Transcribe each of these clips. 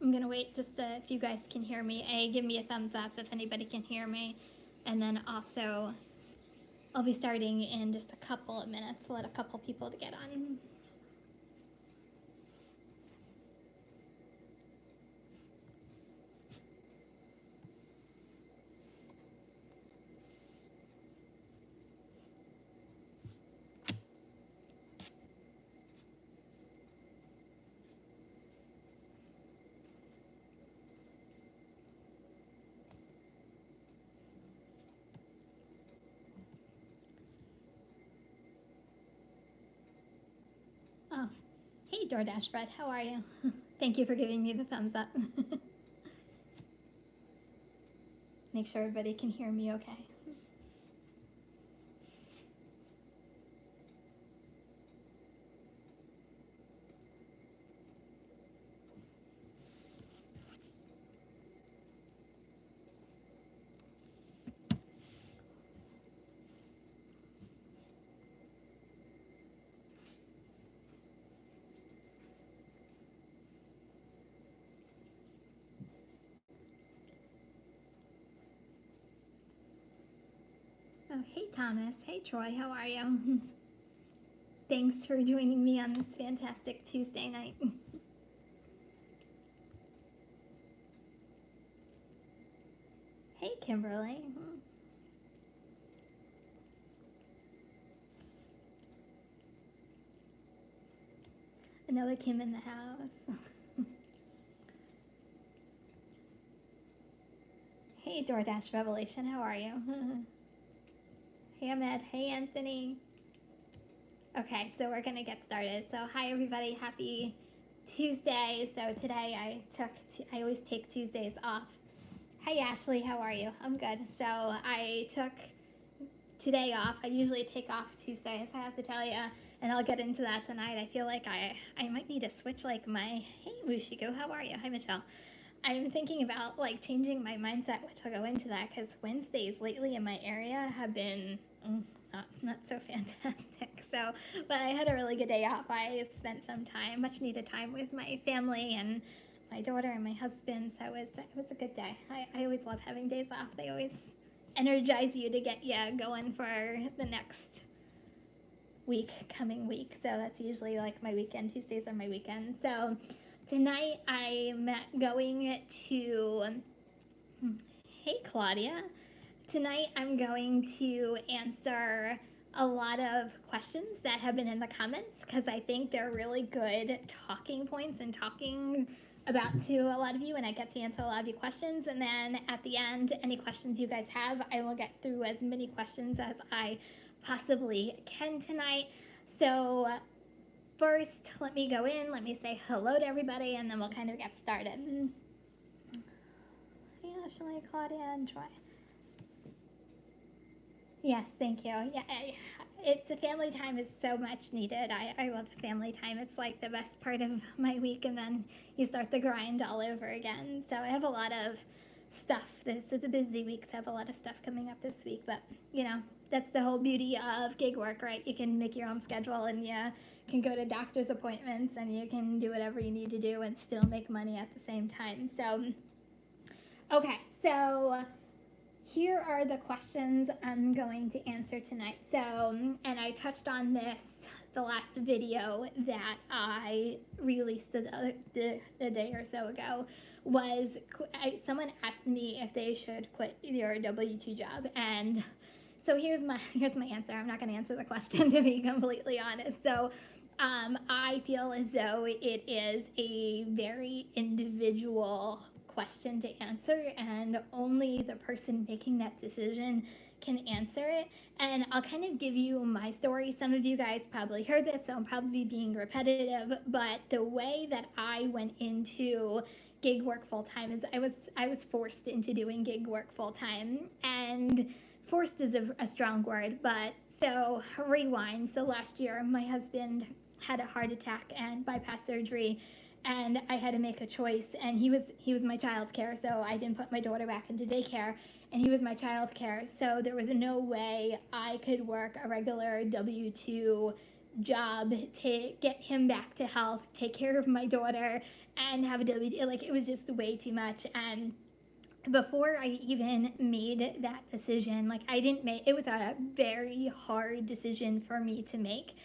I'm gonna wait just if you guys can hear me. Give me a thumbs up if anybody can hear me. And then also, I'll be starting in just a couple of minutes, let a couple people to get on. Oh, hey DoorDash Fred, how are you? Thank you for giving me the thumbs up. Make sure everybody can hear me okay. Oh, hey Thomas. Hey Troy, how are you? Thanks for joining me on this fantastic Tuesday night. Hey Kimberly. Another Kim in the house. Hey DoorDash Revelation, how are you? Hey Ahmed, hey Anthony. Okay, so we're gonna get started. So hi everybody, happy Tuesday. So today I always take Tuesdays off. Hi Ashley, how are you? I'm good. So I took today off. I usually take off Tuesdays, I have to tell you, and I'll get into that tonight. I feel like I might need to switch like my, hey Wushigo, how are you? Hi Michelle. I'm thinking about like changing my mindset, which I'll go into that, because Wednesdays lately in my area have been not so fantastic. So, but I had a really good day off. I spent some time, much needed time with my family and my daughter and my husband. So it was a good day. I always love having days off. They always energize you to get you going for the next coming week. So that's usually like my weekend. Tuesdays are my weekend. So tonight I'm going to, hey Claudia. Tonight I'm going to answer a lot of questions that have been in the comments, because I think they're really good talking points and talking about to a lot of you, and I get to answer a lot of your questions. And then at the end, any questions you guys have, I will get through as many questions as I possibly can tonight. So first, let me go in, let me say hello to everybody, and then we'll kind of get started. Hey Ashley, Claudia, and Troy. Yes, thank you. Yeah, it's a family time is so much needed. I love family time. It's like the best part of my week, and then you start the grind all over again. So I have a lot of stuff. This is a busy week, so I have a lot of stuff coming up this week. But, you know, that's the whole beauty of gig work, right? You can make your own schedule, and you can go to doctor's appointments, and you can do whatever you need to do and still make money at the same time. So, okay, so here are the questions I'm going to answer tonight. So, and I touched on this the last video that I released a day or so ago, was someone asked me if they should quit their W-2 job, and so here's my answer. I'm not going to answer the question, to be completely honest. So I feel as though it is a very individual question to answer, and only the person making that decision can answer it. And I'll kind of give you my story. Some of you guys probably heard this, so I'm probably being repetitive, but the way that I went into gig work full-time is I was forced into doing gig work full-time, and forced is a strong word, but so rewind. So last year my husband had a heart attack and bypass surgery, and I had to make a choice, and he was my child care, so I didn't put my daughter back into daycare, and he was my child care, so there was no way I could work a regular W-2 job to get him back to health, take care of my daughter, and have a W2. Like, it was just way too much. And before I even made that decision, like, it was a very hard decision for me to make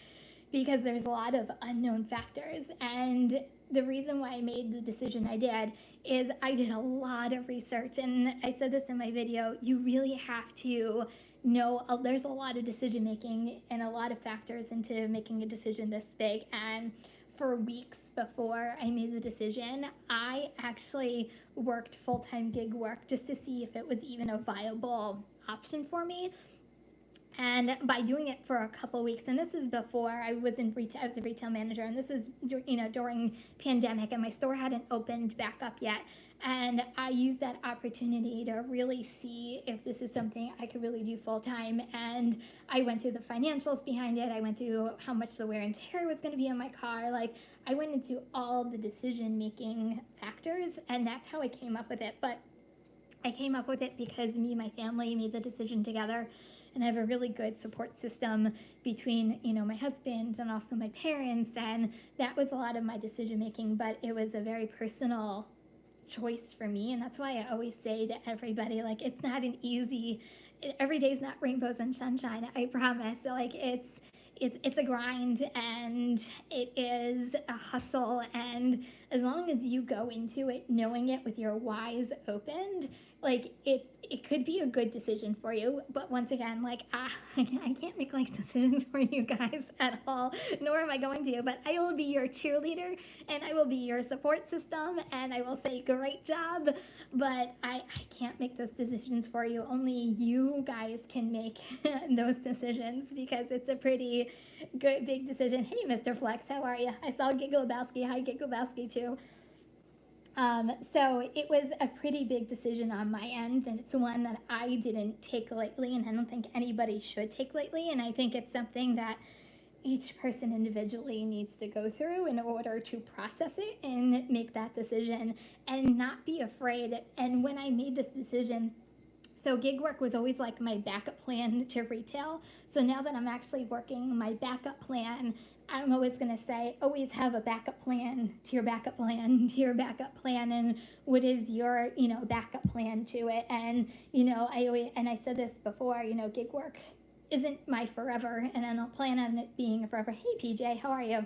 because there's a lot of unknown factors. And the reason why I made the decision I did is I did a lot of research, and I said this in my video, you really have to know there's a lot of decision making and a lot of factors into making a decision this big. And for weeks before I made the decision, I actually worked full-time gig work just to see if it was even a viable option for me. And by doing it for a couple weeks, and this is before I was in retail, I was a retail manager, and this is, during pandemic, and my store hadn't opened back up yet. And I used that opportunity to really see if this is something I could really do full time. And I went through the financials behind it. I went through how much the wear and tear was going to be on my car. Like, I went into all the decision making factors, and that's how I came up with it. But I came up with it because me and my family made the decision together. And I have a really good support system between, my husband and also my parents. And that was a lot of my decision making, but it was a very personal choice for me. And that's why I always say to everybody, like, it's not an easy, every day's not rainbows and sunshine, I promise. Like, it's a grind, and it is a hustle. And as long as you go into it knowing it with your whys opened, like, it could be a good decision for you. But once again, like, I can't make life decisions for you guys at all, nor am I going to. But I will be your cheerleader, and I will be your support system, and I will say great job. But I can't make those decisions for you. Only you guys can make those decisions, because it's a pretty good big decision. Hey, Mr. Flex, how are you? I saw Gigglebowski. Hi, Gigglebowski, too. So it was a pretty big decision on my end, and it's one that I didn't take lightly, and I don't think anybody should take lightly. And I think it's something that each person individually needs to go through in order to process it and make that decision and not be afraid. And when I made this decision, so gig work was always like my backup plan to retail. So now that I'm actually working my backup plan, I'm always going to say, always have a backup plan to your backup plan to your backup plan, and what is your, backup plan to it. And, I said this before, gig work isn't my forever, and I don't plan on it being forever. Hey, PJ, how are you?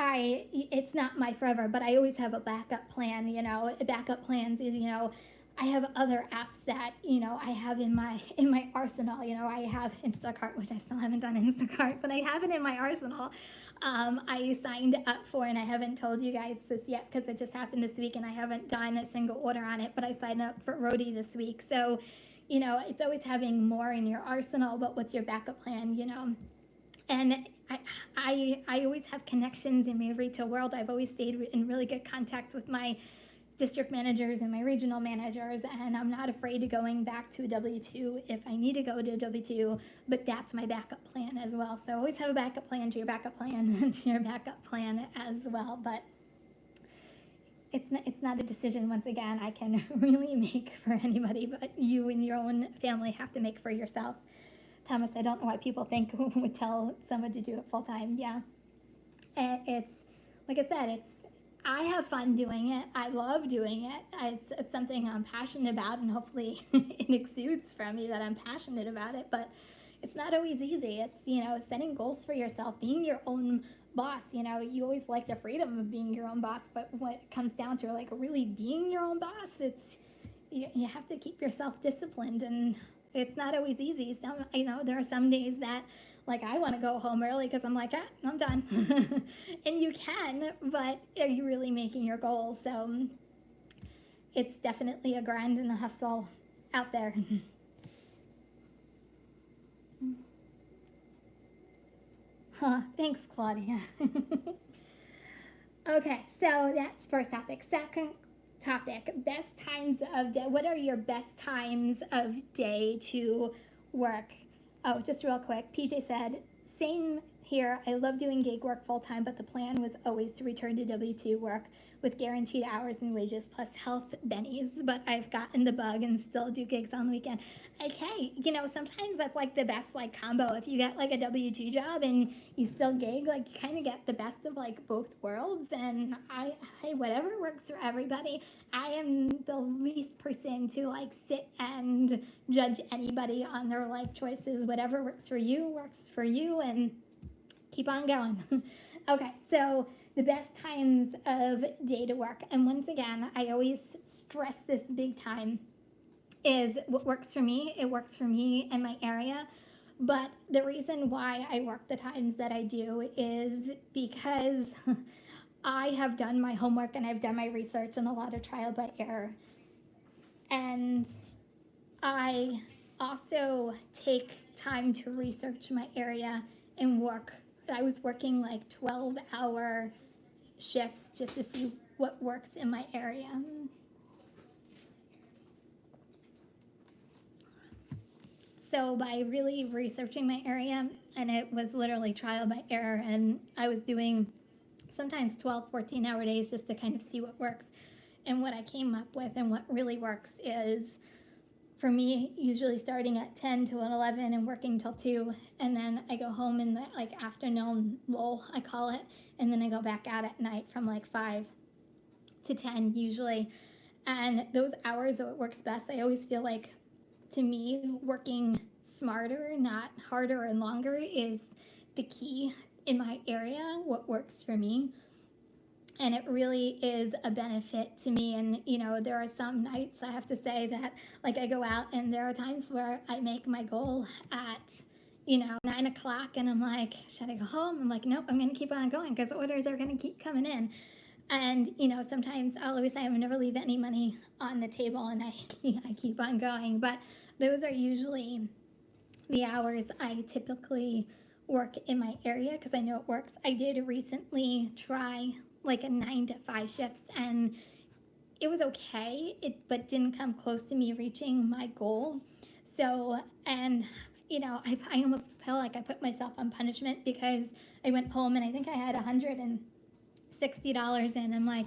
It's not my forever, but I always have a backup plan. Backup plans is, I have other apps that, I have in my arsenal. I have Instacart, which I still haven't done Instacart, but I have it in my arsenal. I signed up for, and I haven't told you guys this yet because it just happened this week and I haven't done a single order on it, but I signed up for Roadie this week. So, it's always having more in your arsenal, but what's your backup plan, And I always have connections in my retail world. I've always stayed in really good contacts with my district managers and my regional managers, and I'm not afraid of going back to a W-2 if I need to go to a W-2, but that's my backup plan as well. So always have a backup plan to your backup plan to your backup plan as well. But it's not a decision, once again, I can really make for anybody, but you and your own family have to make for yourselves. Thomas, I don't know why people think would tell someone to do it full time. Yeah, it's like I said, I have fun doing it. I love doing it. It's something I'm passionate about, and hopefully it exudes from me that I'm passionate about it. But it's not always easy. It's setting goals for yourself, being your own boss. You always like the freedom of being your own boss, but when it comes down to like really being your own boss, it's you have to keep yourself disciplined, and it's not always easy. There are some days that, like, I want to go home early because I'm like, I'm done. And you can, but are you really making your goals? So it's definitely a grind and a hustle out there. Thanks, Claudia. Okay, so that's first topic. Second topic, best times of day. What are your best times of day to work? Oh, just real quick, PJ said, same here, I love doing gig work full time, but the plan was always to return to W-2 work with guaranteed hours and wages plus health bennies. But I've gotten the bug and still do gigs on the weekend. Okay, sometimes that's like the best like combo. If you get like a W-2 job and you still gig, like you kind of get the best of like both worlds. And hey, whatever works for everybody. I am the least person to like sit and judge anybody on their life choices. Whatever works for you, and keep on going. Okay, so the best times of day to work, and once again, I always stress this big time, is what works for me. It works for me and my area. But the reason why I work the times that I do is because I have done my homework and I've done my research and a lot of trial by error. And I also take time to research my area and work. I was working like 12-hour shifts just to see what works in my area. So by really researching my area, and it was literally trial by error, and I was doing sometimes 12, 14-hour days just to kind of see what works. And what I came up with and what really works is, for me, usually starting at 10 to 11 and working till 2, and then I go home in the like afternoon lull, I call it, and then I go back out at night from like 5 to 10 usually. And those hours are what works best. I always feel like, to me, working smarter, not harder and longer, is the key in my area, what works for me. And it really is a benefit to me. And, there are some nights, I have to say, that, like, I go out and there are times where I make my goal at, 9 o'clock, and I'm like, should I go home? I'm like, nope, I'm going to keep on going because orders are going to keep coming in. And, sometimes I'll always say I would never leave any money on the table, and I keep on going. But those are usually the hours I typically work in my area because I know it works. I did recently try like a 9 to 5 shifts, and it was okay, but didn't come close to me reaching my goal. So, and I almost feel like I put myself on punishment because I went home and I think I had $160 in. I'm like,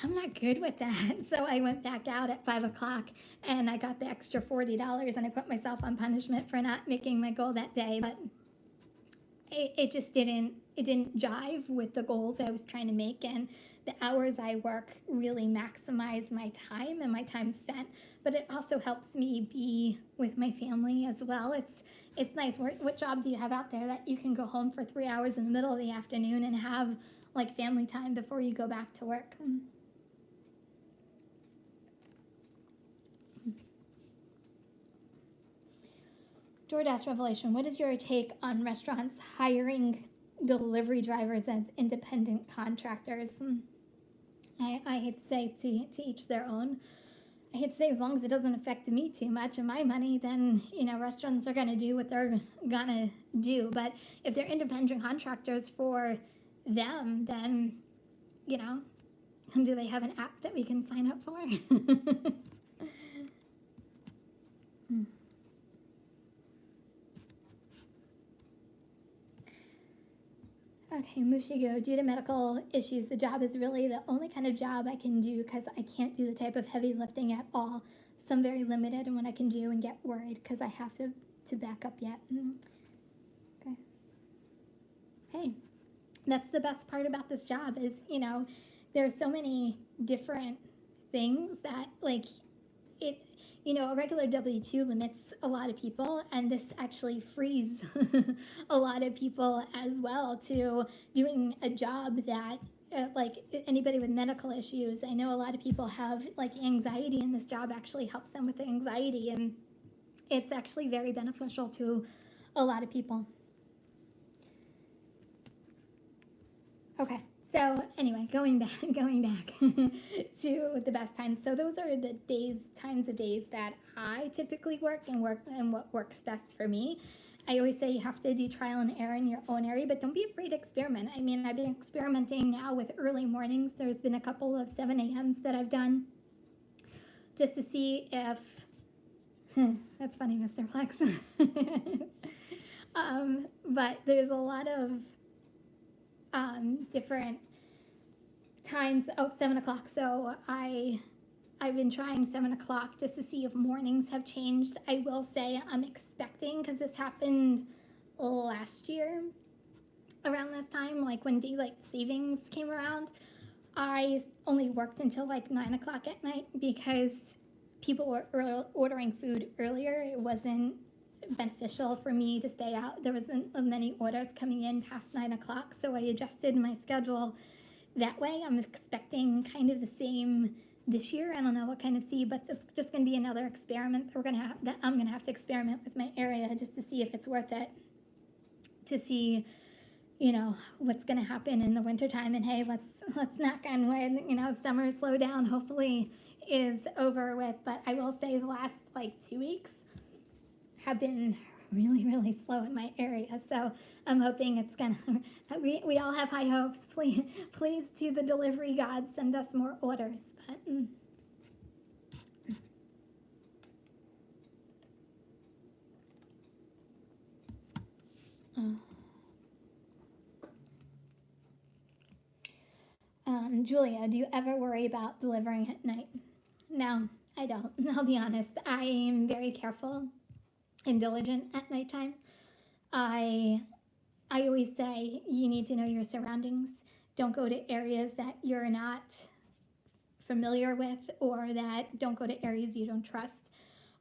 I'm not good with that. So I went back out at 5 o'clock and I got the extra $40, and I put myself on punishment for not making my goal that day. But it just didn't jive with the goals I was trying to make, and the hours I work really maximize my time and my time spent. But it also helps me be with my family as well. It's nice. What job do you have out there that you can go home for 3 hours in the middle of the afternoon and have like family time before you go back to work? DoorDash Revelation, what is your take on restaurants hiring delivery drivers as independent contractors? I hate to say to each their own. I hate to say, as long as it doesn't affect me too much and my money, then, restaurants are going to do what they're going to do. But if they're independent contractors for them, then, do they have an app that we can sign up for? Okay, Mushigo, due to medical issues, the job is really the only kind of job I can do because I can't do the type of heavy lifting at all. So I'm very limited in what I can do and get worried because I have to back up yet. Okay. Hey, that's the best part about this job is, there's so many different things that, like, a regular W-2 limits a lot of people, and this actually frees a lot of people as well to doing a job that, like, anybody with medical issues. I know a lot of people have, like, anxiety, and this job actually helps them with the anxiety, and it's actually very beneficial to a lot of people. Okay. So anyway, going back to the best times. So those are the times of days that I typically work and what works best for me. I always say you have to do trial and error in your own area, but don't be afraid to experiment. I mean, I've been experimenting now with early mornings. There's been a couple of 7 a.m.s that I've done just to see if, that's funny, Mr. Flex. But there's a lot of different times. Oh, 7 o'clock. So I've been trying 7 o'clock just to see if mornings have changed. I will say I'm expecting, because this happened last year around this time, like when daylight savings came around. I only worked until like 9 o'clock at night because people were ordering food earlier. It wasn't beneficial for me to stay out. There wasn't many orders coming in past 9 o'clock, so I adjusted my schedule that way. I'm expecting kind of the same this year. I don't know what kind of see, but it's just going to be another experiment that I'm going to have to experiment with my area just to see if it's worth it, to see what's going to happen in the wintertime. And hey, let's knock on wood, summer slowdown hopefully is over with. But I will say the last like 2 weeks have been really, really slow in my area. So I'm hoping it's gonna, we all have high hopes. Please to the delivery gods, send us more orders. But, Julia, do you ever worry about delivering at night? No, I don't. I'll be honest. I am very careful and diligent at nighttime. I always say you need to know your surroundings. Don't go to areas that you're not familiar with, or that don't go to areas you don't trust.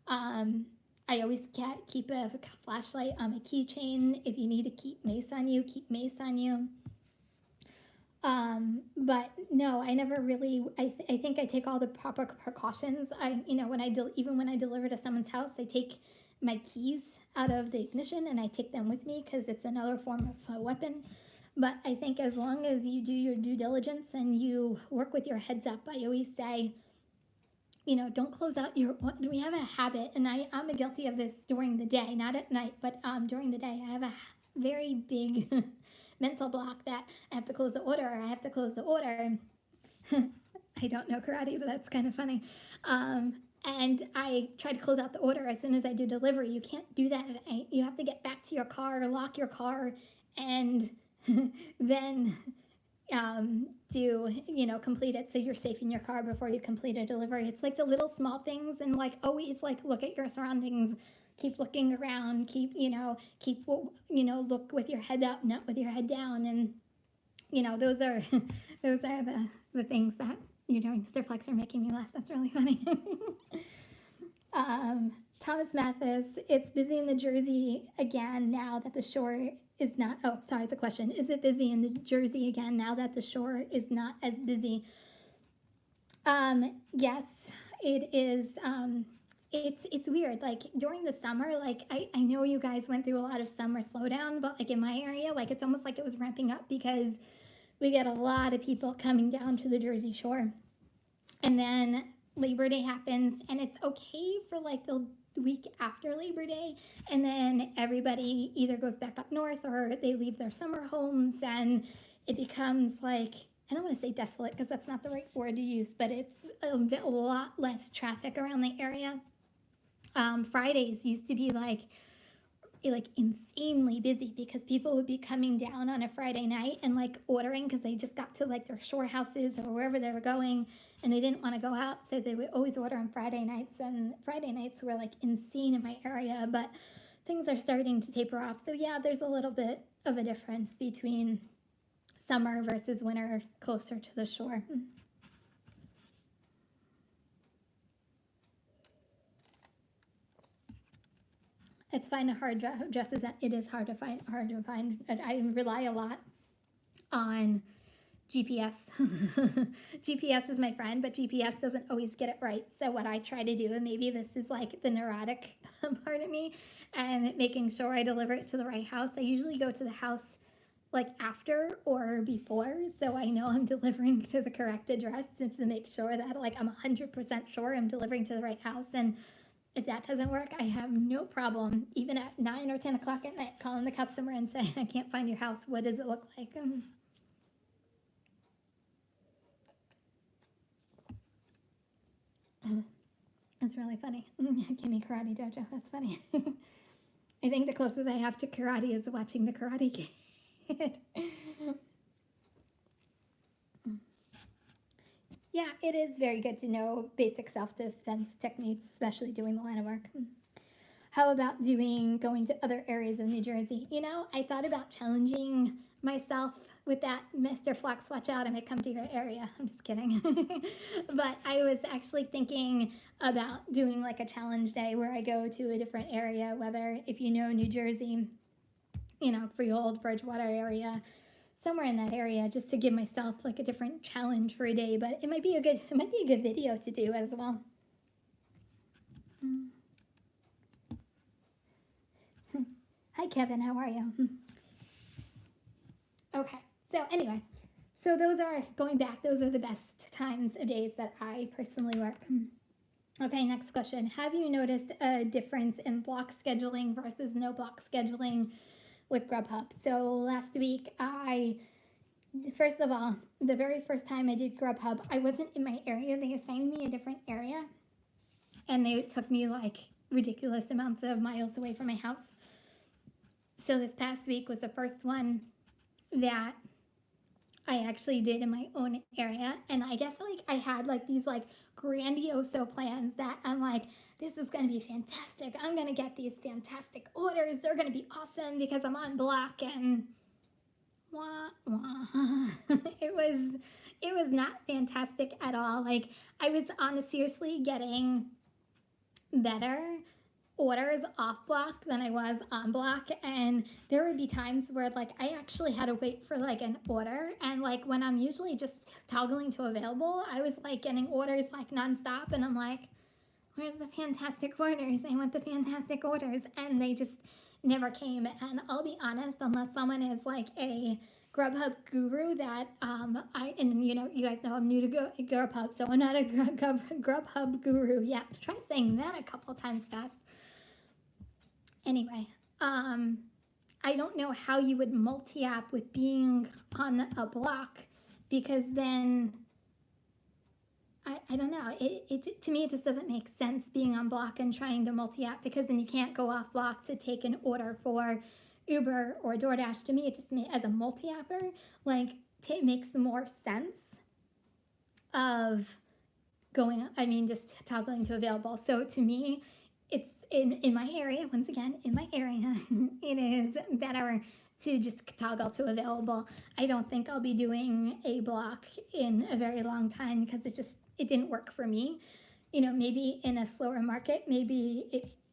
I always keep a flashlight on my keychain. If you need to keep mace on you, keep mace on you. But no, I never really, I think I take all the proper precautions. Even when I deliver to someone's house, I take my keys out of the ignition and I take them with me because it's another form of a weapon. But I think as long as you do your due diligence and you work with your heads up, I always say, don't close out we have a habit, and I'm guilty of this during the day, not at night, but during the day. I have a very big mental block that I have to close the order. I don't know karate, but that's kind of funny. And I try to close out the order as soon as I do delivery. You can't do that at night. You have to get back to your car, lock your car, and then complete it so you're safe in your car before you complete a delivery. It's like the little small things, and like always look at your surroundings. Keep looking around, look with your head up, not with your head down. And, those are the things that you're doing. Mr. Flex are making me laugh. That's really funny. Thomas Mathis, it's busy in the Jersey again now that the shore is not, oh, sorry, it's a question. Is it busy in the Jersey again now that the shore is not as busy? Yes, it is. It's weird. Like during the summer, like I know you guys went through a lot of summer slowdown, but like in my area, like it's almost like it was ramping up because we get a lot of people coming down to the Jersey Shore. And then Labor Day happens, and it's okay for like the week after Labor Day, and then everybody either goes back up north or they leave their summer homes, and it becomes like, I don't want to say desolate because that's not the right word to use, but it's a lot less traffic around the area. Fridays used to be like insanely busy because people would be coming down on a Friday night and like ordering because they just got to like their shore houses or wherever they were going, and they didn't want to go out, so they would always order on Friday nights, and Friday nights were like insane in my area. But things are starting to taper off, so yeah, there's a little bit of a difference between summer versus winter closer to the shore. It's finding hard just as it is hard to find. I rely a lot on GPS. GPS is my friend, but GPS doesn't always get it right. So what I try to do, and maybe this is like the neurotic part of me, and making sure I deliver it to the right house. I usually go to the house like after or before, so I know I'm delivering to the correct address, just to make sure that like I'm 100% sure I'm delivering to the right house. And if that doesn't work, I have no problem, even at 9 or 10 o'clock at night, calling the customer and saying, I can't find your house. What does it look like? That's really funny. Gimme Karate Dojo. That's funny. I think the closest I have to karate is watching the Karate Kid. Yeah, it is very good to know basic self-defense techniques, especially doing the line of work. How about going to other areas of New Jersey? You know, I thought about challenging myself with that. Mr. Fox, watch out, I may come to your area. I'm just kidding. But I was actually thinking about doing like a challenge day where I go to a different area, whether if you know New Jersey, you know, Freehold, Bridgewater area, somewhere in that area, just to give myself like a different challenge for a day. But it might be a good video to do as well. Hi Kevin, how are you? Okay, so anyway, so those are the best times of days that I personally work. Okay, next question. Have you noticed a difference in block scheduling versus no block scheduling with Grubhub? So last week, first of all, the very first time I did Grubhub, I wasn't in my area. They assigned me a different area, and they took me like ridiculous amounts of miles away from my house. So this past week was the first one that I actually did in my own area, and I guess like I had like these like grandioso plans that I'm like, this is going to be fantastic. I'm going to get these fantastic orders. They're going to be awesome because I'm on block, and wah, wah. it was not fantastic at all. Like I was seriously getting better orders off block than I was on block, and there would be times where like I actually had to wait for like an order, and like when I'm usually just toggling to available, I was like getting orders like nonstop, and I'm like, where's the fantastic orders? I want the fantastic orders, and they just never came. And I'll be honest, unless someone is like a Grubhub guru that and you know, you guys know I'm new to Grubhub, so I'm not a Grubhub guru yet. Try saying that a couple times fast. Anyway, I don't know how you would multi-app with being on a block, because then I don't know. It to me it just doesn't make sense being on block and trying to multi-app, because then you can't go off block to take an order for Uber or DoorDash. To me, it just as a multi-apper, like it makes more sense of just toggling to available. So to me, it's in my area, once again, in my area, it is better to just toggle to available. I don't think I'll be doing a block in a very long time, because it didn't work for me. You know, maybe in a slower market, maybe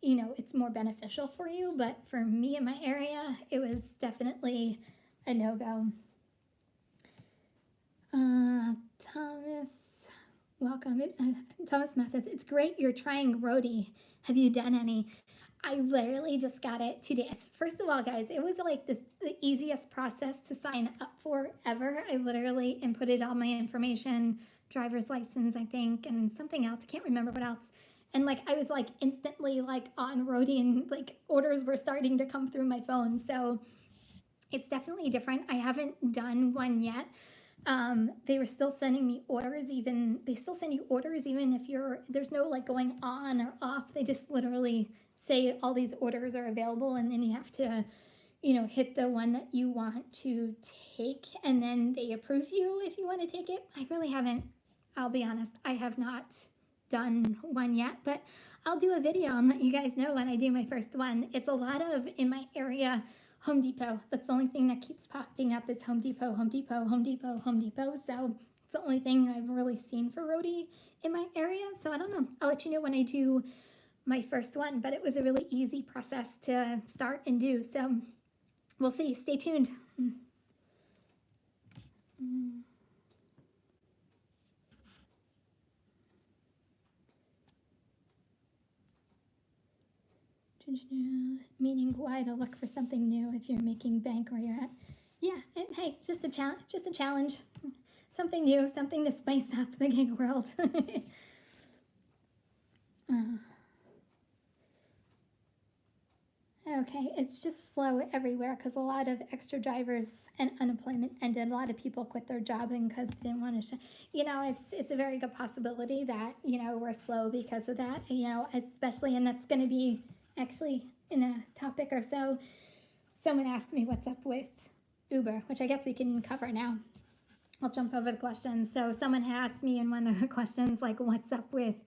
it's more beneficial for you, but for me in my area, it was definitely a no-go. Thomas, welcome. Thomas Mathis, it's great you're trying Roadie. Have you done any? I literally just got it 2 days. First of all, guys, it was like the easiest process to sign up for ever. I literally inputted all my information, driver's license, I think, and something else. I can't remember what else. And like I was like instantly like on Roadie, and like orders were starting to come through my phone. So it's definitely different. I haven't done one yet. They were still sending me orders, they still send you orders even if there's no like going on or off. They just literally say all these orders are available, and then you have to, hit the one that you want to take, and then they approve you if you want to take it. I really haven't, I'll be honest, I have not done one yet, but I'll do a video and let you guys know when I do my first one. It's a lot of, in my area, Home Depot. That's the only thing that keeps popping up is Home Depot, Home Depot, Home Depot, Home Depot. So it's the only thing I've really seen for Roadie in my area. So I don't know. I'll let you know when I do my first one, but it was a really easy process to start and do. So we'll see. Stay tuned. Meaning why to look for something new if you're making bank where you're at. Yeah, hey, it's just a challenge. Something new, something to spice up the gig world. Okay, it's just slow everywhere because a lot of extra drivers and unemployment ended. A lot of people quit their job because they didn't want to, it's a very good possibility that, we're slow because of that, especially, and that's going to be, actually, in a topic or so, someone asked me what's up with Uber, which I guess we can cover now. I'll jump over the questions. So someone asked me in one of the questions, like, what's up with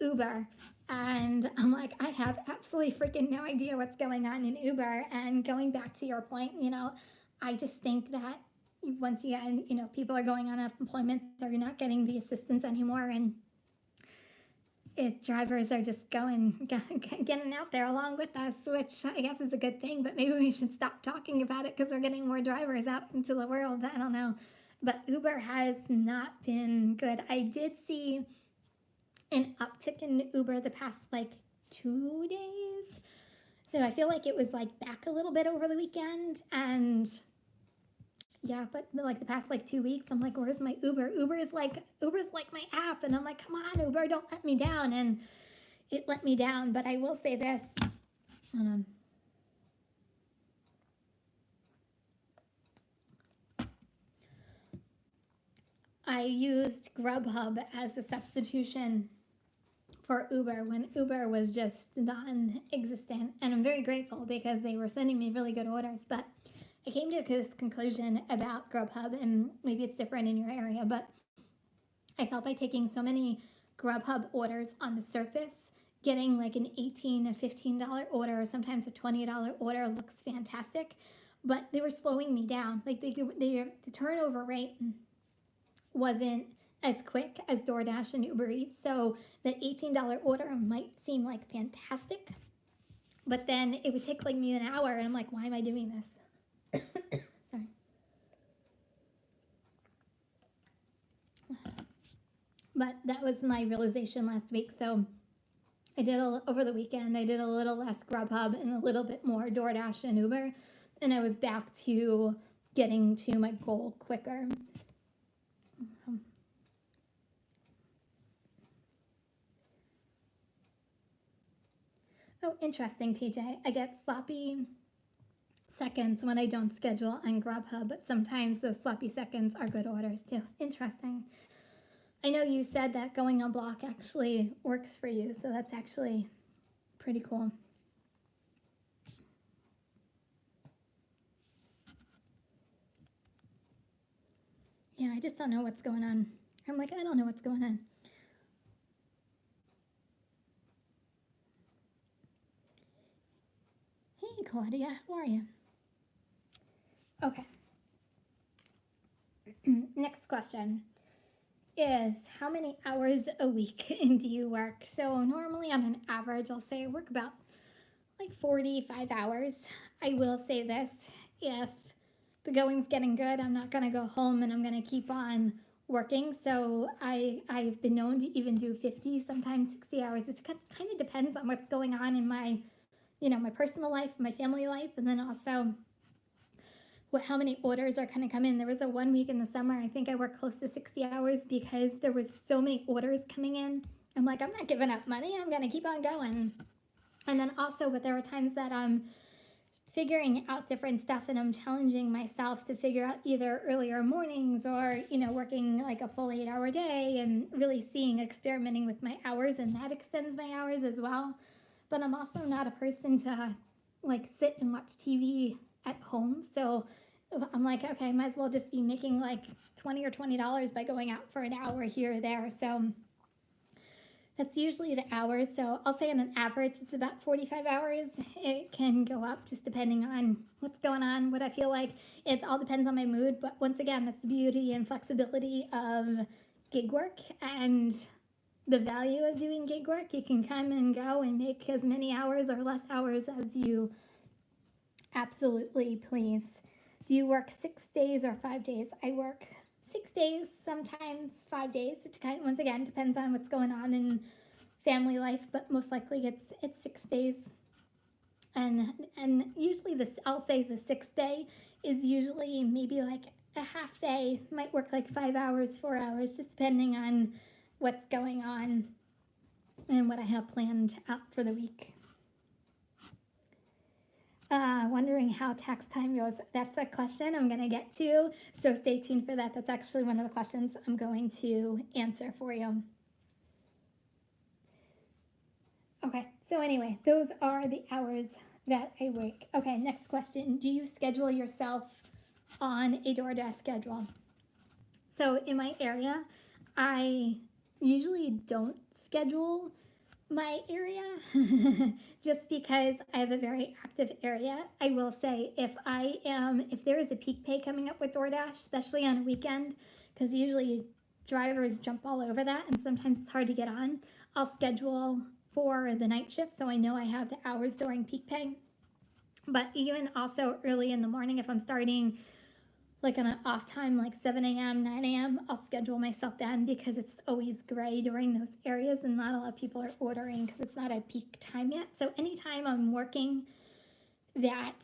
Uber? And I'm like, I have absolutely freaking no idea what's going on in Uber. And going back to your point, I just think that once again, people are going on unemployment, they're not getting the assistance anymore. And drivers are just getting out there along with us, which I guess is a good thing, but maybe we should stop talking about it because we're getting more drivers out into the world. I don't know. But Uber has not been good. I did see an uptick in Uber the past 2 days. So I feel like it was back a little bit over the weekend. And yeah, but the past 2 weeks, I'm like, where's my Uber? Uber's like my app. And I'm like, come on, Uber, don't let me down. And it let me down. But I will say this. I used Grubhub as a substitution for Uber when Uber was just non-existent, and I'm very grateful because they were sending me really good orders. But I came to this conclusion about Grubhub, and maybe it's different in your area, but I felt by taking so many Grubhub orders on the surface, getting an $18 or $15 order or sometimes a $20 order looks fantastic, but they were slowing me down. The turnover rate wasn't as quick as DoorDash and Uber Eats. So that $18 order might seem fantastic, but then it would take me an hour, and I'm like, why am I doing this? Sorry. But that was my realization last week. So I did over the weekend, I did a little less Grubhub and a little bit more DoorDash and Uber, and I was back to getting to my goal quicker. Oh, interesting, PJ. I get sloppy seconds when I don't schedule on Grubhub, but sometimes those sloppy seconds are good orders too. Interesting. I know you said that going on block actually works for you, so that's actually pretty cool. Yeah, I just don't know what's going on. I'm like, I don't know what's going on. Hey, Claudia, how are you? Okay. Next question is, how many hours a week do you work? So normally on an average, I'll say I work about 45 hours. I will say this, if the going's getting good, I'm not going to go home and I'm going to keep on working. So I've been known to even do 50, sometimes 60 hours. It kind of depends on what's going on in my, my personal life, my family life, and then also how many orders are going to come in. There was a 1 week in the summer, I think I worked close to 60 hours because there was so many orders coming in. I'm like, I'm not giving up money. I'm going to keep on going. And then also, but there are times that I'm figuring out different stuff and I'm challenging myself to figure out either earlier mornings or, working a full 8-hour day and really experimenting with my hours, and that extends my hours as well. But I'm also not a person to sit and watch TV at home. So I'm like, okay, I might as well just be making $20 by going out for an hour here or there. So that's usually the hours. So I'll say on an average, it's about 45 hours. It can go up just depending on what's going on, what I feel like. It all depends on my mood. But once again, that's the beauty and flexibility of gig work and the value of doing gig work. You can come and go and make as many hours or less hours as you absolutely please. Do you work 6 days or 5 days? I work 6 days, sometimes 5 days. It once again depends on what's going on in family life, but most likely it's 6 days. And usually I'll say the 6th day is usually maybe a half day. Might work 5 hours, 4 hours, just depending on what's going on and what I have planned out for the week. Wondering how tax time goes. That's a question I'm going to get to, so stay tuned for that. That's actually one of the questions I'm going to answer for you. Okay, so anyway, those are the hours that I work. Okay, next question. Do you schedule yourself on a DoorDash schedule? So in my area, I usually don't schedule my area just because I have a very active area. I will say if there is a peak pay coming up with DoorDash, especially on a weekend, because usually drivers jump all over that and sometimes it's hard to get on, I'll schedule for the night shift so I know I have the hours during peak pay. But even also early in the morning, if I'm starting like on an off time, like 7 a.m., 9 a.m., I'll schedule myself then because it's always gray during those areas and not a lot of people are ordering because it's not a peak time yet. So anytime I'm working that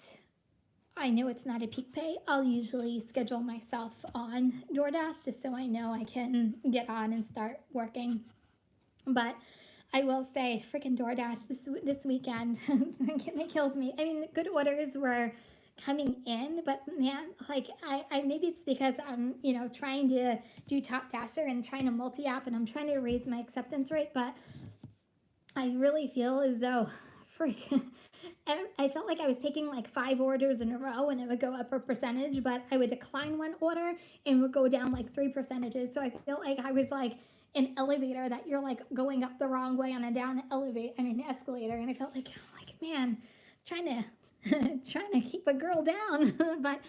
I know it's not a peak pay, I'll usually schedule myself on DoorDash just so I know I can get on and start working. But I will say, freaking DoorDash this weekend, they killed me. I mean, the good orders were coming in, but man, like I maybe it's because I'm trying to do Top Dasher and trying to multi-app and I'm trying to raise my acceptance rate, but I really feel as though I felt like I was taking like 5 orders in a row and it would go up a percentage, but I would decline one order and would go down like 3 percentages. So I felt like I was like an elevator that you're like going up the wrong way on a down escalator, and I felt like man, trying to keep a girl down, but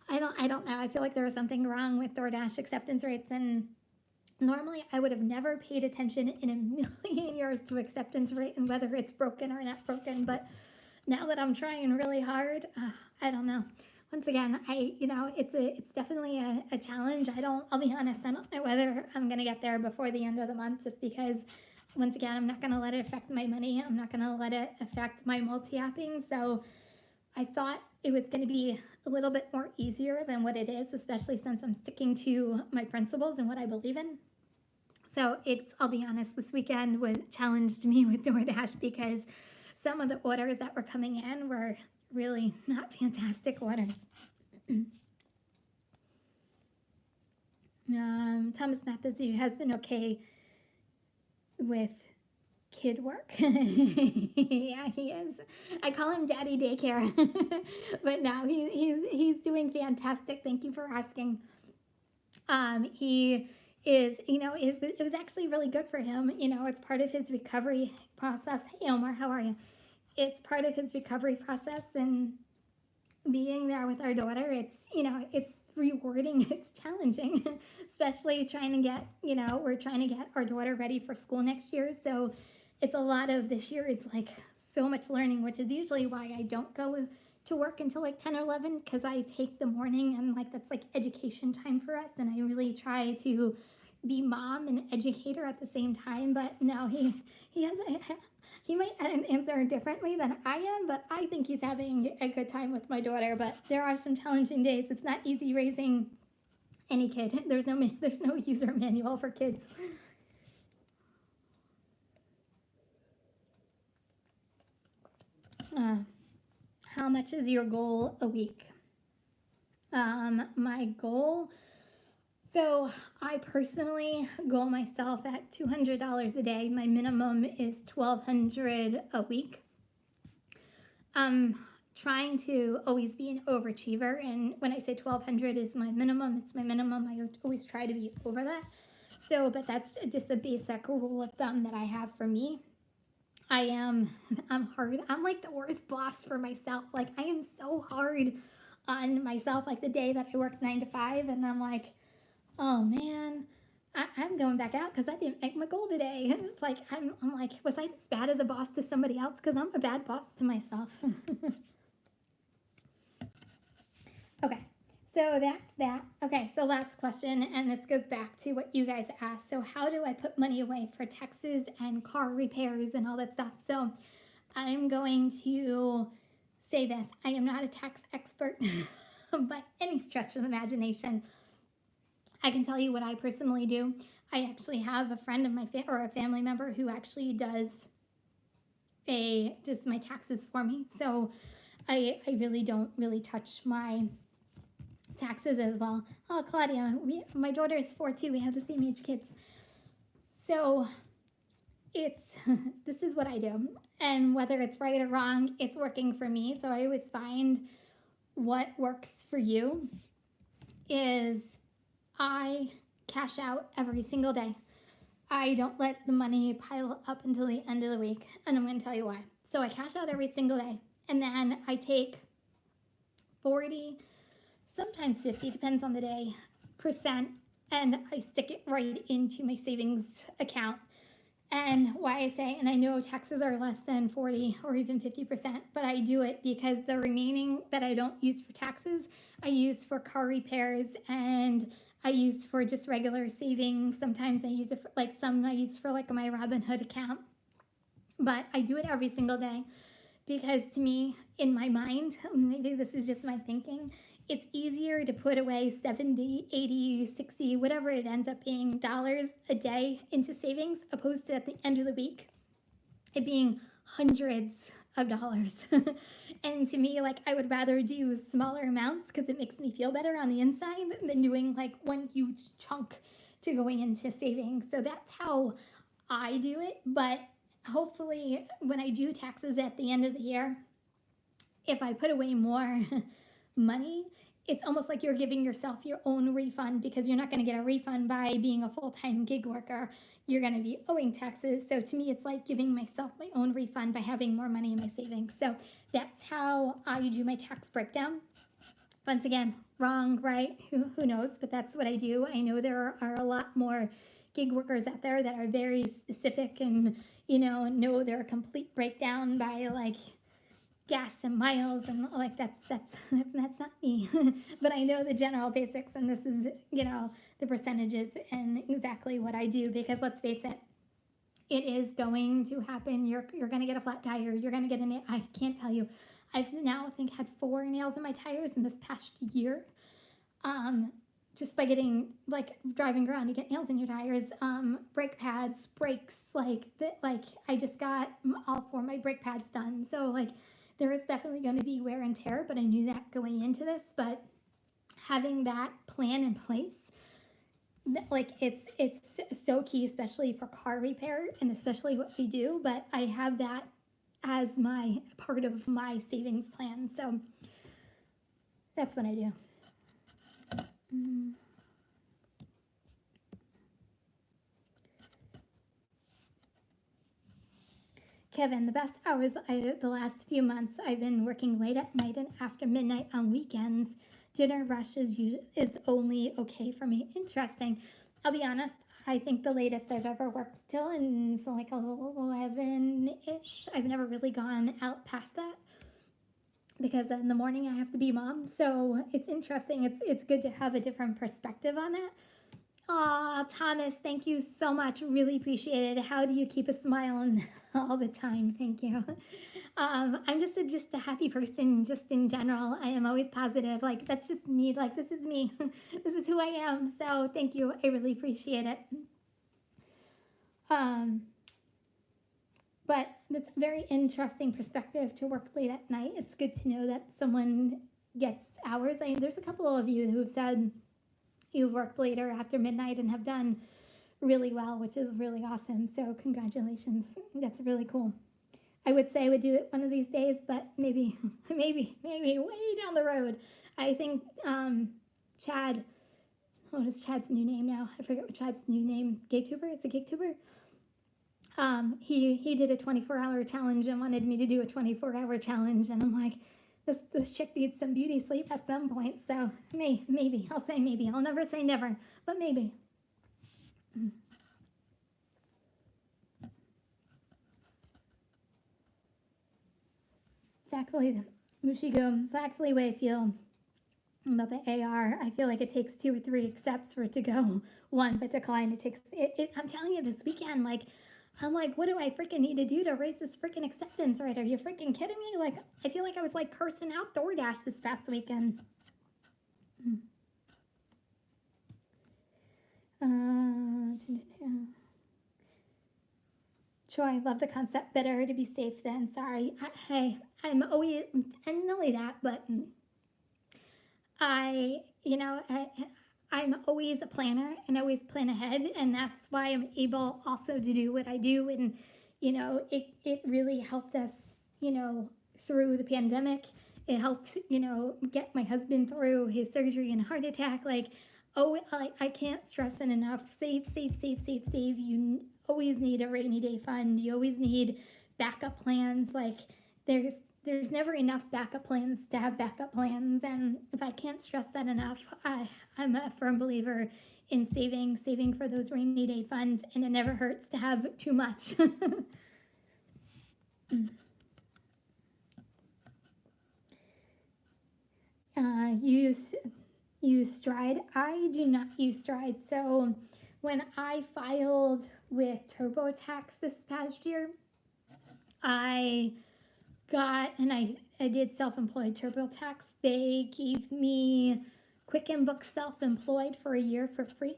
I don't know. I feel like there was something wrong with DoorDash acceptance rates, and normally I would have never paid attention in a million years to acceptance rate and whether it's broken or not broken. But now that I'm trying really hard, I don't know. Once again, it's definitely a challenge. I'll be honest, I don't know whether I'm going to get there before the end of the month just because, once again, I'm not going to let it affect my money. I'm not going to let it affect my multi-apping. So I thought it was going to be a little bit more easier than what it is, especially since I'm sticking to my principles and what I believe in. So I'll be honest, this weekend challenged me with DoorDash because some of the orders that were coming in were really not fantastic orders. Thomas Mathis, your husband okay with kid work? Yeah, he is. I call him Daddy Daycare, but no, he's doing fantastic. Thank you for asking. He is, it was actually really good for him. It's part of his recovery process. Hey, Omar, how are you? It's part of his recovery process, and being there with our daughter, it's rewarding. It's challenging, especially trying to get, we're trying to get our daughter ready for school next year. So it's a lot of this year is like so much learning, which is usually why I don't go to work until like 10 or 11 because I take the morning and like that's like education time for us, and I really try to be mom and educator at the same time. But no, he might answer differently than I am, but I think he's having a good time with my daughter. But there are some challenging days. It's not easy raising any kid. There's no user manual for kids. How much is your goal a week? My goal, so I personally goal myself at $200 a day. My minimum is $1,200 a week. I'm trying to always be an overachiever, and when I say $1,200 is my minimum, it's my minimum. I always try to be over that. So, but that's just a basic rule of thumb that I have for me. I'm hard. I'm like the worst boss for myself. Like I am so hard on myself. Like the day that I work 9 to 5 and I'm like, oh man, I'm going back out because I didn't make my goal today. And it's like, I'm like, was I as bad as a boss to somebody else? Because I'm a bad boss to myself. Okay. So that's that. Okay, so last question, and this goes back to what you guys asked. So how do I put money away for taxes and car repairs and all that stuff? So I'm going to say this. I am not a tax expert by any stretch of the imagination. I can tell you what I personally do. I actually have a friend of or a family member who actually does my taxes for me. So I really don't touch my taxes as well. Oh, Claudia, my daughter is 4 too. We have the same age kids. So it's this is what I do, and whether it's right or wrong, it's working for me. So I always find what works for you is I cash out every single day. I don't let the money pile up until the end of the week, and I'm going to tell you why. So I cash out every single day, and then I take 40, sometimes 50, depends on the day, percent, and I stick it right into my savings account. And why I say, and I know taxes are less than 40 or even 50%, but I do it because the remaining that I don't use for taxes, I use for car repairs, and I use for just regular savings. Sometimes I use it for, like, some I use for like my Robinhood account, but I do it every single day because to me, in my mind, maybe this is just my thinking, it's easier to put away 70, 80, 60, whatever it ends up being, dollars a day into savings, opposed to at the end of the week, it being hundreds of dollars. And to me, like, I would rather do smaller amounts because it makes me feel better on the inside than doing like one huge chunk to going into savings. So that's how I do it. But hopefully when I do taxes at the end of the year, if I put away more money, it's almost like you're giving yourself your own refund, because you're not going to get a refund by being a full-time gig worker. You're going to be owing taxes. So to me, it's like giving myself my own refund by having more money in my savings. So that's how I do my tax breakdown. Once again, wrong, right? Who knows? But that's what I do. I know there are a lot more gig workers out there that are very specific and, know their complete breakdown by like gas and miles, and like that's not me. But I know the general basics, and this is the percentages and exactly what I do, because let's face it, it is going to happen. You're going to get a flat tire, you're going to get I can't tell you, I've now I think had 4 nails in my tires in this past year, just by getting, like, driving around, you get nails in your tires, brake pads, brakes, like I just got all 4 of my brake pads done. So like there is definitely going to be wear and tear, but I knew that going into this. But having that plan in place, like it's so key, especially for car repair and especially what we do. But I have that as my part of my savings plan. So that's what I do. Kevin, the best hours the last few months, I've been working late at night and after midnight on weekends. Dinner rush is only okay for me. Interesting. I'll be honest, I think the latest I've ever worked till is like 11-ish. I've never really gone out past that, because in the morning I have to be mom. So it's interesting. It's good to have a different perspective on that. Aw, Thomas, thank you so much. Really appreciate it. How do you keep a smile all the time? Thank you. I'm just a happy person, just in general. I am always positive. Like, that's just me. Like, this is me. This is who I am. So thank you. I really appreciate it. But it's a very interesting perspective to work late at night. It's good to know that someone gets hours. There's a couple of you who've said you've worked later after midnight and have done really well, which is really awesome. So congratulations. That's really cool. I would say I would do it one of these days, but maybe way down the road. I think Chad, what is Chad's new name now? I forget what Chad's new name. GigTuber? Is it GigTuber? He did a 24-hour challenge and wanted me to do a 24-hour challenge, and I'm like, this chick needs some beauty sleep at some point. So maybe I'll say maybe. I'll never say never, but maybe. Exactly, Mushigo. Exactly the way I feel about the AR. I feel like it takes 2 or 3 accepts for it to go 1, but decline. It takes it. I'm telling you, this weekend, like, I'm like, what do I freaking need to do to raise this freaking acceptance rate? Are you freaking kidding me? Like, I feel like I was like cursing out DoorDash this past weekend. Sure, I love the concept. Better to be safe than sorry. I'm always, and not only that, but I I'm always a planner and always plan ahead, and that's why I'm able also to do what I do. And it really helped us, through the pandemic. It helped, get my husband through his surgery and heart attack. Like, oh, I can't stress it enough. Save, save, save, save, save. You always need a rainy day fund. You always need backup plans. Like, there's never enough backup plans to have backup plans. And if I can't stress that enough, I'm a firm believer in saving for those rainy day funds, and it never hurts to have too much. Use Stride. I do not use Stride. So when I filed with TurboTax this past year, I I did self-employed TurboTax. They gave me Quicken Book Self-Employed for a year for free,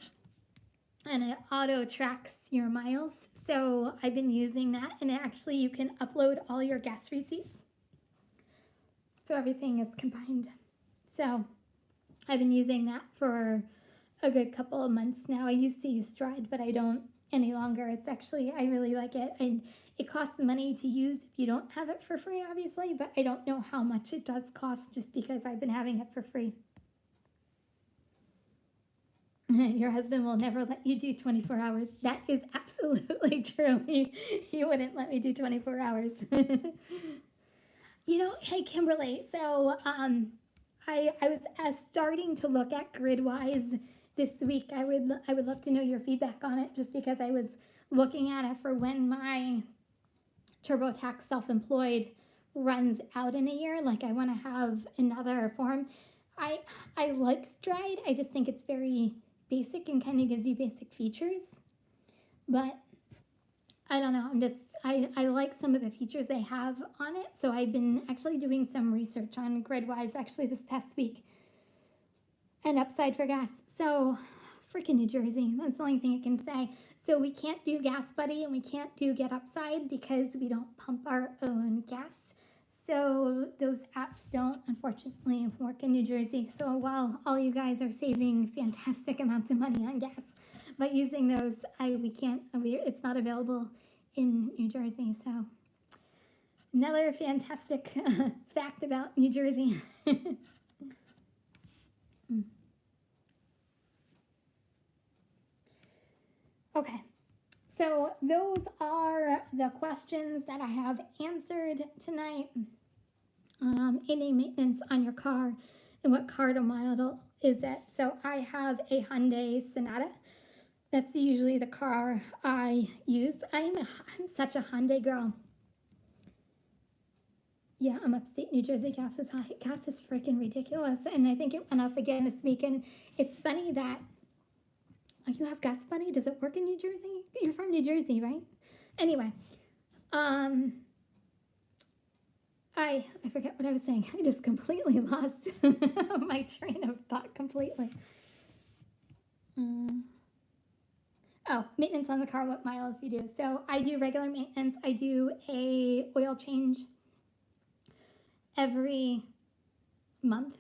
and it auto tracks your miles. So I've been using that, and actually you can upload all your gas receipts. So everything is combined. So I've been using that for a good couple of months now. I used to use Stride, but I don't any longer. It's actually, I really like it. And it costs money to use if you don't have it for free, obviously, but I don't know how much it does cost just because I've been having it for free. Your husband will never let you do 24 hours. That is absolutely true. He wouldn't let me do 24 hours. Hey, Kimberly, so I was starting to look at Gridwise this week. I would love to know your feedback on it, just because I was looking at it for when my TurboTax self-employed runs out in a year. Like, I want to have another form. I like Stride. I just think it's very basic and kind of gives you basic features. But I don't know. I like some of the features they have on it. So I've been actually doing some research on Gridwise actually this past week. And Upside for Gas. So freaking New Jersey. That's the only thing I can say. So we can't do Gas Buddy and we can't do Get Upside because we don't pump our own gas. So those apps don't, unfortunately, work in New Jersey. So while all you guys are saving fantastic amounts of money on gas by using those, it's not available in New Jersey. So another fantastic fact about New Jersey. Okay, so those are the questions that I have answered tonight. Any maintenance on your car, and what car model is it? So I have a Hyundai Sonata. That's usually the car I use. I'm such a Hyundai girl. Yeah, I'm upstate New Jersey. Gas is high. Gas is freaking ridiculous, and I think it went up again this week. And it's funny that you have Gas Buddy. Does it work in New Jersey? You're from New Jersey, right? Anyway, I forget what I was saying. I just completely lost my train of thought completely. Oh, maintenance on the car, what miles you do. So I do regular maintenance. I do a oil change every month.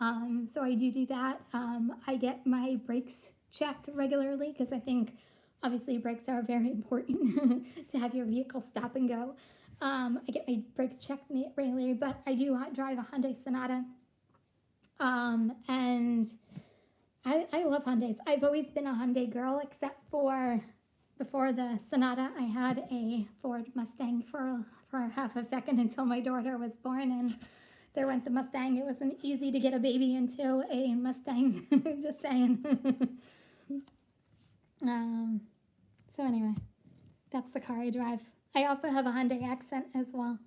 So I do that. I get my brakes checked regularly because I think obviously brakes are very important to have your vehicle stop and go. I get my brakes checked regularly, but I do drive a Hyundai Sonata. And I love Hyundais. I've always been a Hyundai girl, except for before the Sonata, I had a Ford Mustang for half a second until my daughter was born, and there went the Mustang. It wasn't easy to get a baby into a Mustang, just saying. So anyway, that's the car I drive. I also have a Hyundai Accent as well.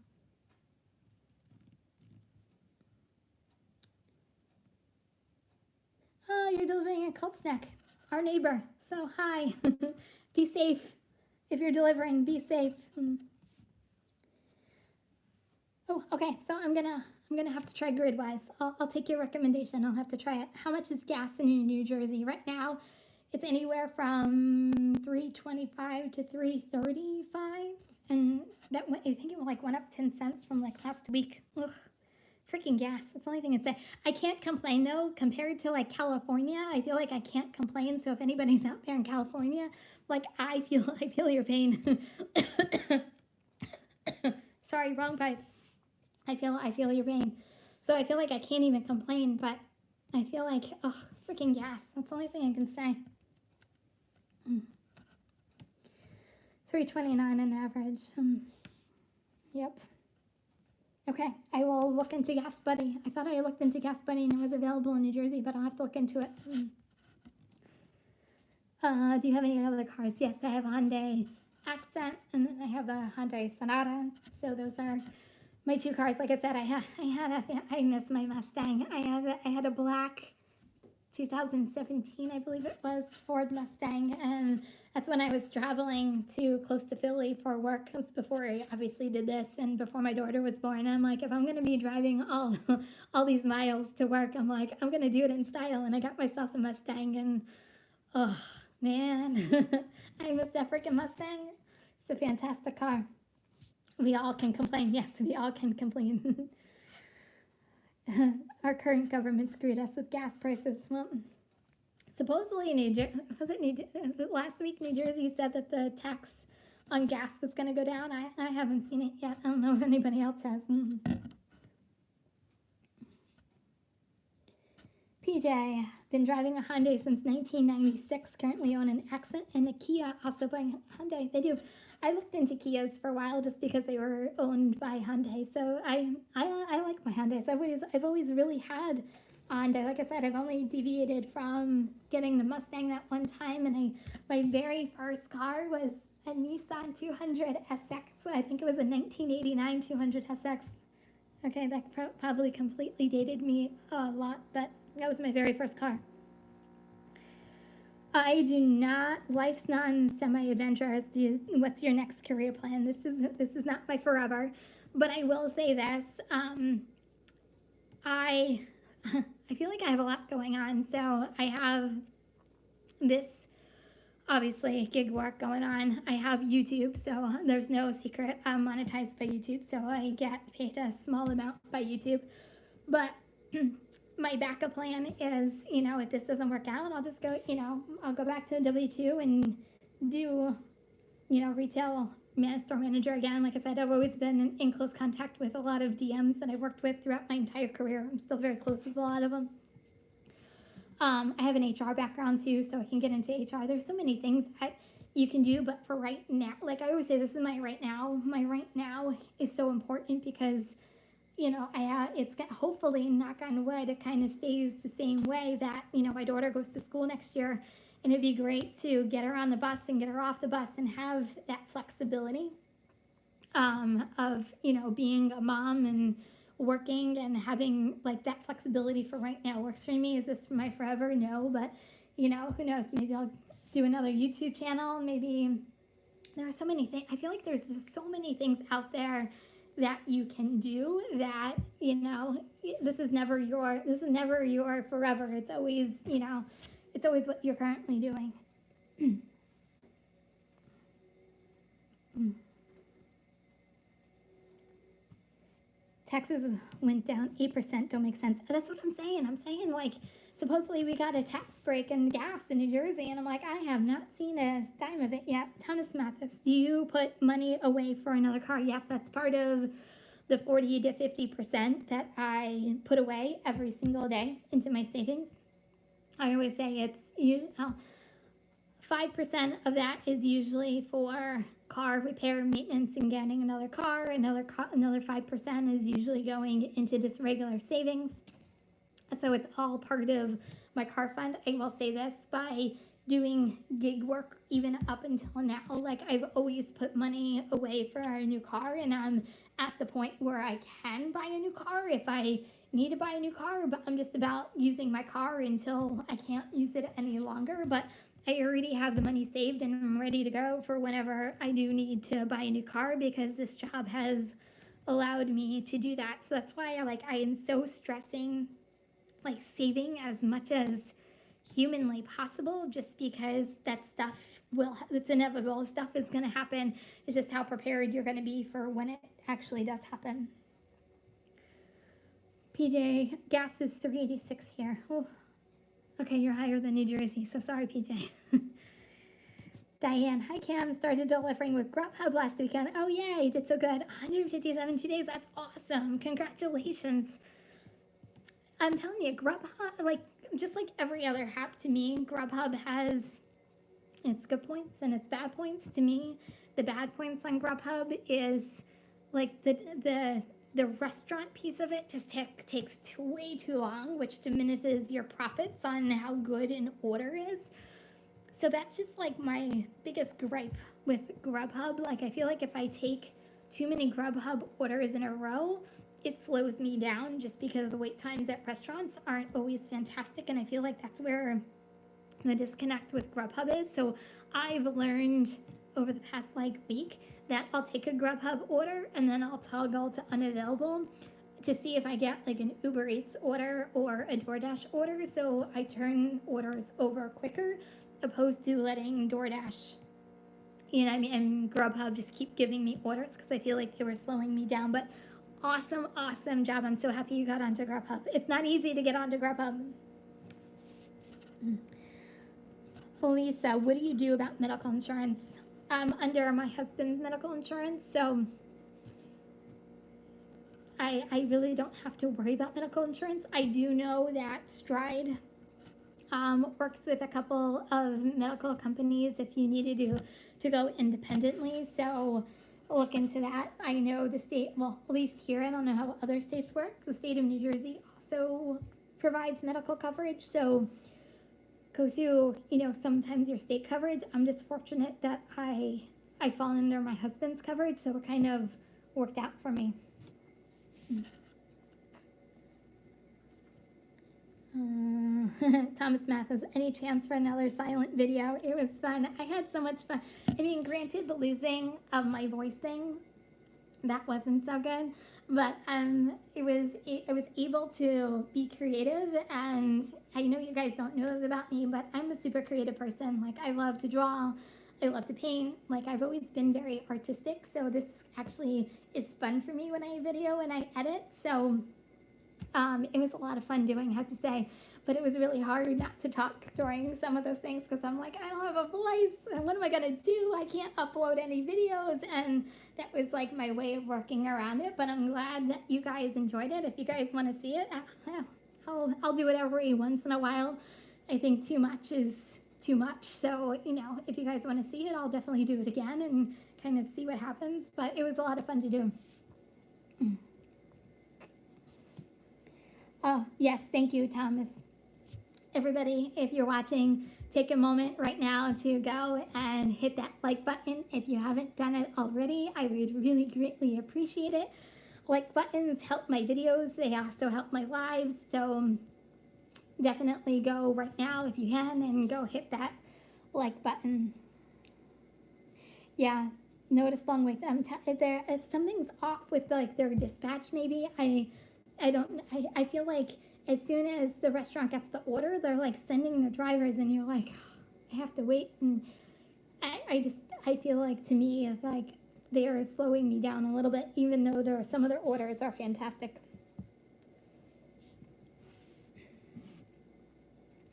Oh, you're delivering a cold snack. Our neighbor. So hi. Be safe. If you're delivering, be safe. Oh, okay. So I'm gonna have to try Gridwise. I'll take your recommendation. I'll have to try it. How much is gas in New Jersey right now? It's anywhere from $3.25 to $3.35, and I think it went up 10 cents from like last week. Ugh, freaking gas. That's the only thing I'd say. I can't complain though, compared to like California. I feel like I can't complain. So if anybody's out there in California, like I feel your pain. Sorry, wrong pipe. I feel your pain. So I feel like I can't even complain, but I feel like, oh, freaking gas. That's the only thing I can say. $3.29 on average. Yep. Okay, I will look into Gas Buddy. I thought I looked into Gas Buddy and it was available in New Jersey, but I'll have to look into it. Do you have any other cars? Yes, I have a Hyundai Accent, and then I have the Hyundai Sonata. So those are my two cars. Like I said, I miss my Mustang. I had a black 2017, I believe it was, Ford Mustang, and that's when I was traveling to close to Philly for work. That's before I obviously did this and before my daughter was born. I'm like, if I'm going to be driving all these miles to work, I'm like, I'm going to do it in style. And I got myself a Mustang, and oh man, I miss that freaking Mustang. It's a fantastic car. We all can complain. Yes, we all can complain. Our current government screwed us with gas prices. Well, supposedly last week New Jersey said that the tax on gas was going to go down. I haven't seen it yet. I don't know if anybody else has. PJ, been driving a Hyundai since 1996. Currently own an Accent and a Kia, also by Hyundai. They do. I looked into Kias for a while just because they were owned by Hyundai. So I like my Hyundais. I've always really had Hyundai. Like I said, I've only deviated from getting the Mustang that one time, and my very first car was a Nissan 200 SX. So I think it was a 1989 200 SX. Okay, that probably completely dated me a lot, but that was my very first car. I do not. Life's non-semi-adventurous. What's your next career plan? This is not my forever, but I will say this. I feel like I have a lot going on. So I have this, obviously, gig work going on. I have YouTube, so there's no secret. I'm monetized by YouTube, so I get paid a small amount by YouTube. But my backup plan is, if this doesn't work out, I'll just go, I'll go back to W-2 and do, retail store manager again. Like I said, I've always been in close contact with a lot of DMs that I worked with throughout my entire career. I'm still very close with a lot of them. I have an HR background too, so I can get into HR. There's so many things that you can do, but for right now, like I always say, this is my right now. My right now is so important because it's hopefully, knock on wood, it kind of stays the same way that, my daughter goes to school next year, and it'd be great to get her on the bus and get her off the bus and have that flexibility of, being a mom and working and having like that flexibility for right now works for me. Is this for my forever? No, but, who knows? Maybe I'll do another YouTube channel. Maybe there are so many things. I feel like there's just so many things out there that you can do that, this is never your forever. It's always, it's always what you're currently doing. Taxes went down 8%. Don't make sense. That's what I'm saying. I'm saying, like, supposedly we got a tax break in gas in New Jersey, and I'm like, I have not seen a dime of it yet. Thomas Mathis, do you put money away for another car? Yes, that's part of the 40 to 50% that I put away every single day into my savings. I always say 5% of that is usually for car repair, maintenance, and getting another car. Another 5% is usually going into just regular savings. So it's all part of my car fund. I will say this, by doing gig work even up until now, like I've always put money away for a new car, and I'm at the point where I can buy a new car if I need to buy a new car, but I'm just about using my car until I can't use it any longer. But I already have the money saved and I'm ready to go for whenever I do need to buy a new car, because this job has allowed me to do that. So that's why I am so stressing like saving as much as humanly possible, just because that stuff it's inevitable. Stuff is going to happen. It's just how prepared you're going to be for when it actually does happen. PJ, gas is $3.86 here. Oh, okay, you're higher than New Jersey, so sorry, PJ. Diane, hi Cam, started delivering with Grubhub last weekend. Oh yay, you did so good. 157 2 days, that's awesome. Congratulations. I'm telling you, Grubhub, like, just like every other app to me, Grubhub has its good points and its bad points. To me, the bad points on Grubhub is like the restaurant piece of it just takes way too long, which diminishes your profits on how good an order is. So that's just like my biggest gripe with Grubhub. Like, I feel like if I take too many Grubhub orders in a row, it slows me down just because the wait times at restaurants aren't always fantastic. And I feel like that's where the disconnect with Grubhub is. So I've learned over the past week that I'll take a Grubhub order and then I'll toggle to unavailable to see if I get like an Uber Eats order or a DoorDash order. So I turn orders over quicker, opposed to letting DoorDash, and Grubhub just keep giving me orders because I feel like they were slowing me down. But awesome job. I'm so happy you got onto Grubhub. It's not easy to get onto Grubhub. Lisa, what do you do about medical insurance? I'm under my husband's medical insurance, so I really don't have to worry about medical insurance. I do know that Stride works with a couple of medical companies if you needed to go independently, so look into that. I know the state, well, at least here, I don't know how other states work. The state of New Jersey also provides medical coverage, so go through, sometimes your state coverage. I'm just fortunate that I fall under my husband's coverage, so it kind of worked out for me. Thomas Mathis, any chance for another silent video? It was fun. I had so much fun. I mean, granted, the losing of my voice thing, that wasn't so good, but I was able to be creative. And I know you guys don't know this about me, but I'm a super creative person. Like, I love to draw, I love to paint. Like, I've always been very artistic, so this actually is fun for me when I video and I edit. So it was a lot of fun doing, I have to say, but it was really hard not to talk during some of those things because I'm like, I don't have a voice, and what am I gonna do? I can't upload any videos, and that was like my way of working around it. But I'm glad that you guys enjoyed it. If you guys want to see it, I'll do it every once in a while. I think too much is too much, so if you guys want to see it, I'll definitely do it again and kind of see what happens. But it was a lot of fun to do. Oh, yes, thank you, Thomas. Everybody, if you're watching, take a moment right now to go and hit that like button. If you haven't done it already, I would really greatly appreciate it. Like buttons help my videos. They also help my lives. So definitely go right now if you can and go hit that like button. Yeah, notice along with them. Something's off with their dispatch maybe. I feel like as soon as the restaurant gets the order, they're like sending the drivers, and you're like, I have to wait. And I feel like, to me, like they are slowing me down a little bit, even though some of their orders are fantastic.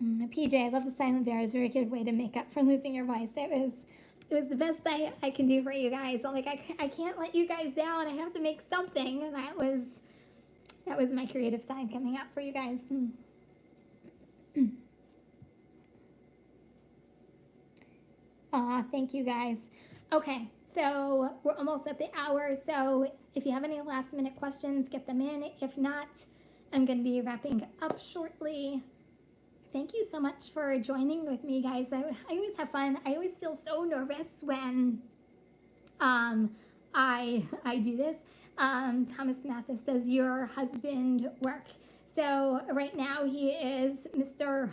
PJ, I love the silent bear. It's a very good way to make up for losing your voice. It was the best I can do for you guys. I'm like, I can't let you guys down. I have to make something, and that was my creative side coming out for you guys. Thank you guys. Okay, so we're almost at the hour. So if you have any last minute questions, get them in. If not, I'm going to be wrapping up shortly. Thank you so much for joining with me, guys. I always have fun. I always feel so nervous when I do this. Thomas Mathis, does your husband work? So right now he is Mr.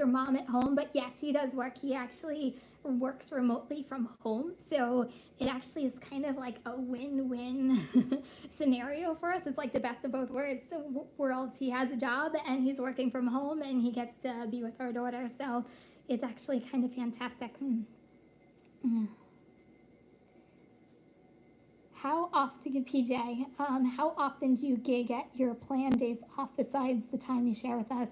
Mom at home, but yes, he does work. He actually works remotely from home. So it actually is kind of like a win-win scenario for us. It's like the best of both worlds. He has a job and he's working from home and he gets to be with our daughter. So it's actually kind of fantastic. how often, PJ, how often do you gig at your planned days off besides the time you share with us?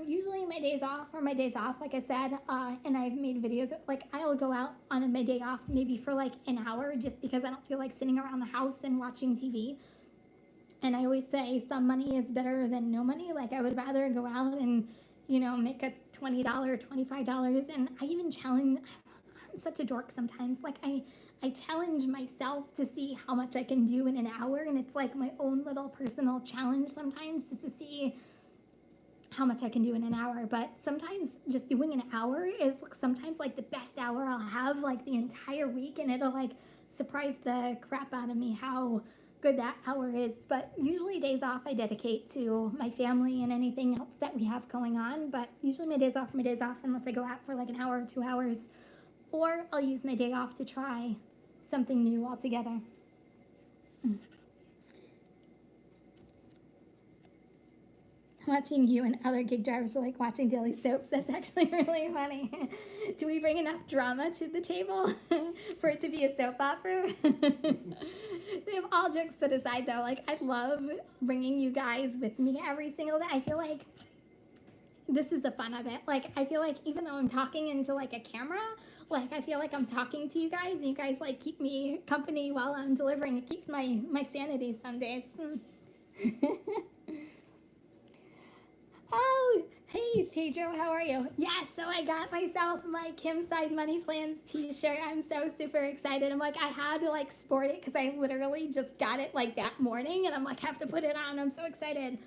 Usually my days off are my days off, like I said, and I've made videos, like I'll go out on my day off maybe for like an hour just because I don't feel like sitting around the house and watching TV. And I always say some money is better than no money. Like I would rather go out and, make a $20, $25. And I even challenge, I'm such a dork sometimes. Like I challenge myself to see how much I can do in an hour. And it's like my own little personal challenge sometimes just to see how much I can do in an hour. But sometimes just doing an hour is sometimes like the best hour I'll have like the entire week. And it'll like surprise the crap out of me how good that hour is. But usually days off I dedicate to my family and anything else that we have going on. But usually my days off are my days off unless I go out for like an hour or 2 hours. Or I'll use my day off to try something new altogether. Watching you and other gig drivers are like watching daily soaps. That's actually really funny. Do we bring enough drama to the table for it to be a soap opera? All jokes put aside though, like I love bringing you guys with me every single day. I feel like this is the fun of it. Like I feel like even though I'm talking into like a camera, like I feel like I'm talking to you guys and you guys like keep me company while I'm delivering. It keeps my sanity some days. Oh, hey Pedro, how are you? Yes, so I got myself my Kim Side Money Plans t-shirt. I'm so super excited. I'm like, I had to like sport it because I literally just got it like that morning and I'm like, have to put it on. I'm so excited.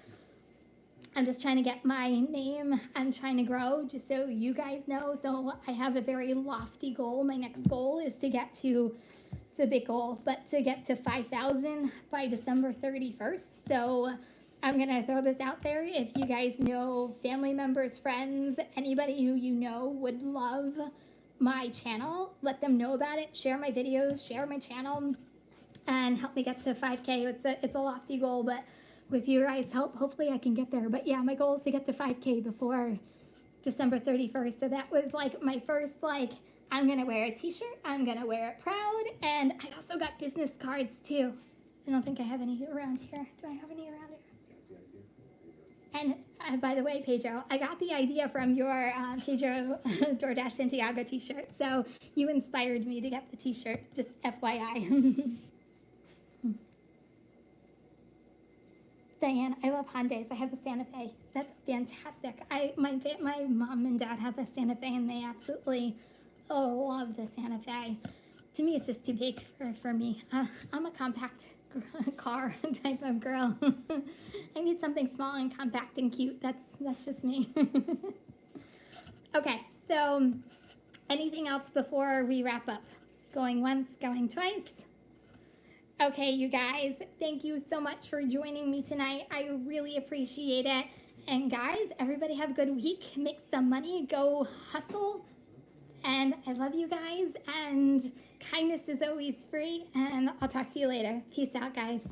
I'm just trying to get my name. I'm trying to grow just so you guys know. So I have a very lofty goal. My next goal is to get to, it's a big goal, but to get to 5,000 by December 31st. So I'm going to throw this out there. If you guys know family members, friends, anybody who you know would love my channel, let them know about it. Share my videos, share my channel, and help me get to 5K. It's a lofty goal, but with your guys' help, hopefully I can get there. But yeah, my goal is to get to 5K before December 31st. So that was like my first, like, I'm going to wear a t-shirt. I'm going to wear it proud. And I also got business cards too. I don't think I have any around here. Do I have any around here? And by the way, Pedro, I got the idea from your Pedro DoorDash Santiago t-shirt. So you inspired me to get the t-shirt, just FYI. Diane, I love Hyundais. I have a Santa Fe. That's fantastic. My mom and dad have a Santa Fe, and they absolutely love the Santa Fe. To me, it's just too big for me. I'm a compact car type of girl. I need something small and compact and cute. That's just me. Okay, so anything else before we wrap up? Going once, going twice. Okay, you guys, thank you so much for joining me tonight. I really appreciate it. And guys, everybody have a good week. Make some money. Go hustle. And I love you guys. And kindness is always free. And I'll talk to you later. Peace out, guys.